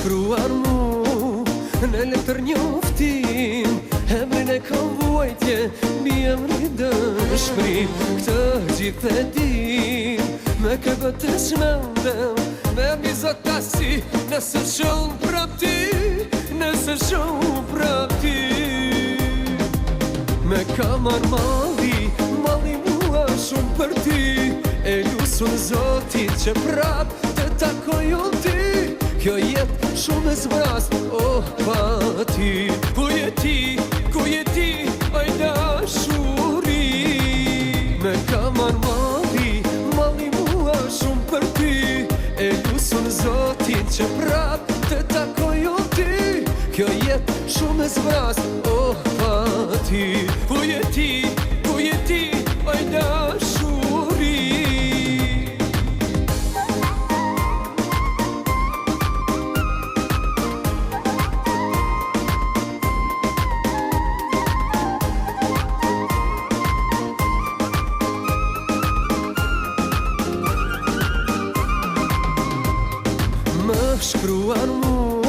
shkruar mu në letër njoftim, emrin e kam vuajtje, mi emri dëshmërim. Këtë gjithë e dim, me këbët të shmendem, me mizotasi, nëse shumë prap ti, nëse shumë prap ti. Me kamar mali mua shumë për ti, e lusun Zotit që prap të takojon ti. Kjo jetë shumë e zbras, oh pa ti. Ku je ti, oj dashuri. Me kamar mali mua shumë për ti, e lusun Zotit që prap të takojon ti. Kjo jetë shumë e zbras, oh pa ti. Ku je ti, oj dashuri. Më shkruar mu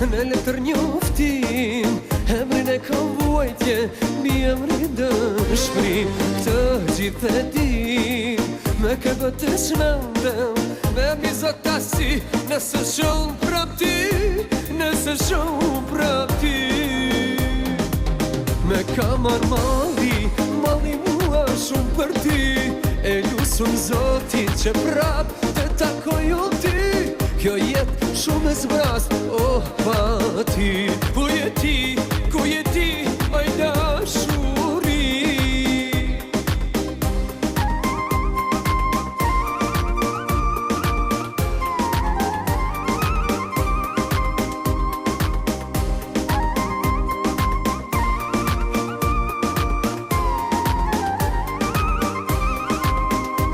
në letër njoftim, emrin e kam vuajtje, mi emri dëshmërim. Këtë gjithë e dim, me këbët të shmendem, me mizotasi, nëse shumë prap ti, nëse shumë prap ti. Me kamar mali mua shumë për ti, e lusun Zotit që prap të takojon ti. Kjo jetë shumë e zbras, oh pa ti. Ku je ti, oj dashuri.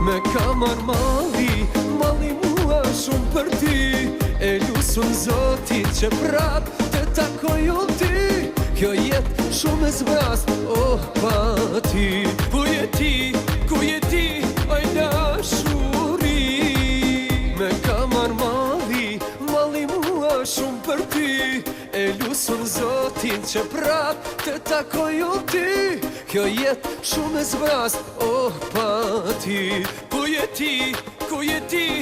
Me kamar mali mua shumë për ti, e lusun Zotit që prap të takojon ti. Kjo jetë shumë e zbras, oh pa ti. Ku je ti, oj dashuri. Me kamar mali mua shumë për ti, e lusun Zotit që prap të takojon ti. Kjo jetë shumë e zbras, oh pa ti. Ku je ti,